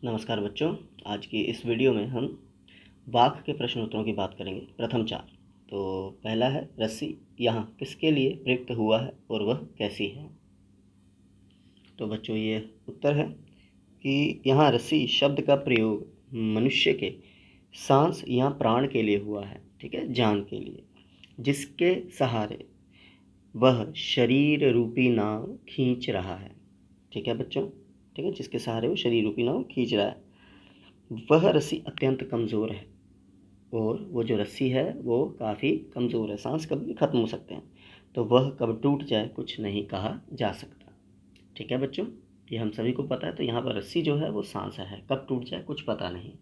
नमस्कार बच्चों, आज की इस वीडियो में हम वाक्य के प्रश्न उत्तरों की बात करेंगे। प्रथम 4। तो पहला है, रस्सी यहाँ किसके लिए प्रयुक्त हुआ है और वह कैसी है। तो बच्चों ये उत्तर है कि यहाँ रस्सी शब्द का प्रयोग मनुष्य के सांस या प्राण के लिए हुआ है, ठीक है, जान के लिए, जिसके सहारे वह शरीर रूपी नाव खींच रहा है। ठीक है बच्चों, ठीक है, जिसके सहारे वो शरीर रूपी नाव खींच रहा है। वह रस्सी अत्यंत कमज़ोर है और वो जो रस्सी है वो काफ़ी कमज़ोर है, सांस कभी ख़त्म हो सकते हैं, तो वह कब टूट जाए कुछ नहीं कहा जा सकता। ठीक है बच्चों, ये हम सभी को पता है। तो यहाँ पर रस्सी जो है वो सांस है, कब टूट जाए कुछ पता नहीं।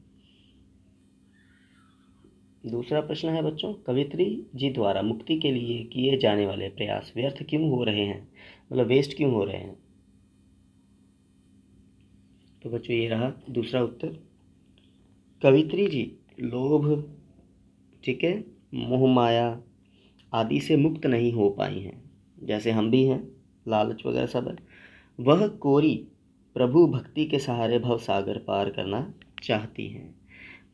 दूसरा प्रश्न है बच्चों, कवित्री जी द्वारा मुक्ति के लिए किए जाने वाले प्रयास व्यर्थ क्यों हो रहे हैं, मतलब वेस्ट क्यों हो रहे हैं। तो बच्चों ये रहा दूसरा उत्तर। कवित्री जी लोभ, ठीक है, मोह माया आदि से मुक्त नहीं हो पाई हैं, जैसे हम भी हैं, लालच वगैरह सब है। वह कोरी प्रभु भक्ति के सहारे भव सागर पार करना चाहती हैं।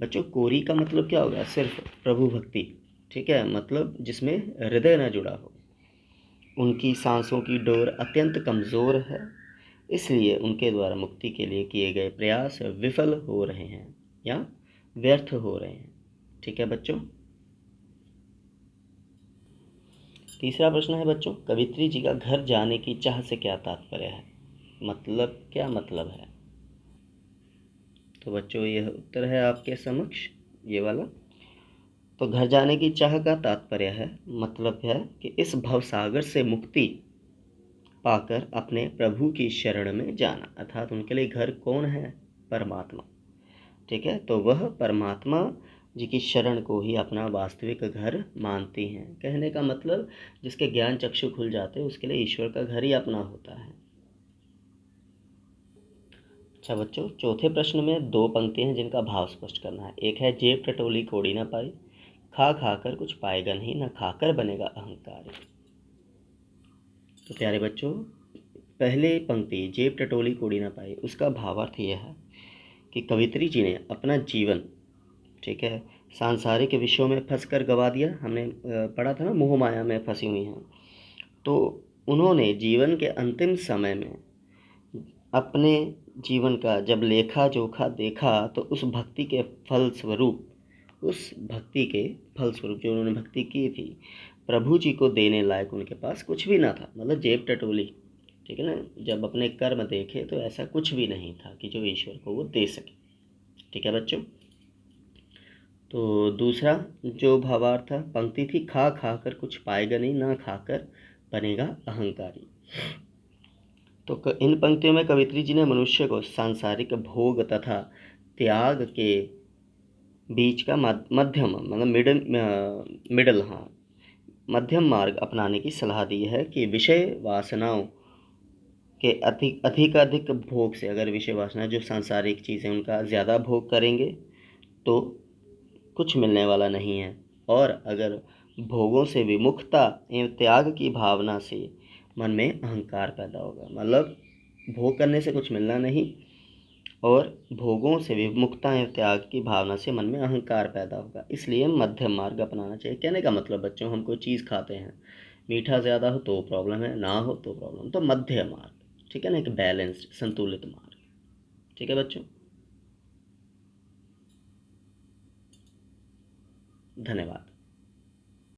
बच्चों कोरी का मतलब क्या होगा, सिर्फ प्रभु भक्ति, ठीक है, मतलब जिसमें हृदय न जुड़ा हो। उनकी सांसों की डोर अत्यंत कमज़ोर है, इसलिए उनके द्वारा मुक्ति के लिए किए गए प्रयास विफल हो रहे हैं या व्यर्थ हो रहे हैं। ठीक है बच्चों। तीसरा प्रश्न है बच्चों, कवित्री जी का घर जाने की चाह से क्या तात्पर्य है, मतलब क्या मतलब है। तो बच्चों यह उत्तर है आपके समक्ष, ये वाला। तो घर जाने की चाह का तात्पर्य है, मतलब है कि इस भवसागर से मुक्ति पाकर अपने प्रभु की शरण में जाना, अर्थात उनके लिए घर कौन है, परमात्मा। ठीक है, तो वह परमात्मा जी की शरण को ही अपना वास्तविक घर मानती हैं। कहने का मतलब जिसके ज्ञान चक्षु खुल जाते हैं उसके लिए ईश्वर का घर ही अपना होता है। अच्छा बच्चों, चौथे प्रश्न में दो पंक्ति हैं जिनका भाव स्पष्ट करना है। एक है, जेब टटोली कोड़ी ना पाई, खा खाकर कुछ पाएगा नहीं, न खाकर बनेगा अहंकारी। तो प्यारे बच्चों, पहले पंक्ति जेब टटोली कोड़ी ना पाई, उसका भावार्थ यह है कि कवित्री जी ने अपना जीवन, ठीक है, सांसारिक विषयों में फंस कर गवा दिया। हमने पढ़ा था ना, मोह माया में फंसी हुई हैं। तो उन्होंने जीवन के अंतिम समय में अपने जीवन का जब लेखा जोखा देखा तो उस भक्ति के फलस्वरूप, जो उन्होंने भक्ति की थी, प्रभु जी को देने लायक उनके पास कुछ भी ना था, मतलब जेब टटोली, ठीक है ना। जब अपने कर्म देखे तो ऐसा कुछ भी नहीं था कि जो ईश्वर को वो दे सके। ठीक है बच्चों। तो दूसरा जो भावार्थ था, पंक्ति थी, खा खाकर कुछ पाएगा नहीं, ना खाकर बनेगा अहंकारी। तो इन पंक्तियों में कवित्री जी ने मनुष्य को सांसारिक भोग तथा त्याग के बीच का मध्यम, मतलब मिडल, हाँ, मध्यम मार्ग अपनाने की सलाह दी है कि विषय वासनाओं के अधिक भोग से, अगर विषय वासना जो सांसारिक चीज़ें उनका ज़्यादा भोग करेंगे तो कुछ मिलने वाला नहीं है, और अगर भोगों से विमुखता एवं त्याग की भावना से मन में अहंकार पैदा होगा, मतलब भोग करने से कुछ मिलना नहीं, और भोगों से विमुखता एवं त्याग की भावना से मन में अहंकार पैदा होगा, इसलिए मध्यम मार्ग अपनाना चाहिए। कहने का मतलब बच्चों, हम कोई चीज़ खाते हैं, मीठा ज़्यादा हो तो प्रॉब्लम है, ना हो तो प्रॉब्लम, तो मध्य मार्ग, ठीक है ना, एक बैलेंस्ड संतुलित मार्ग। ठीक है बच्चों, धन्यवाद।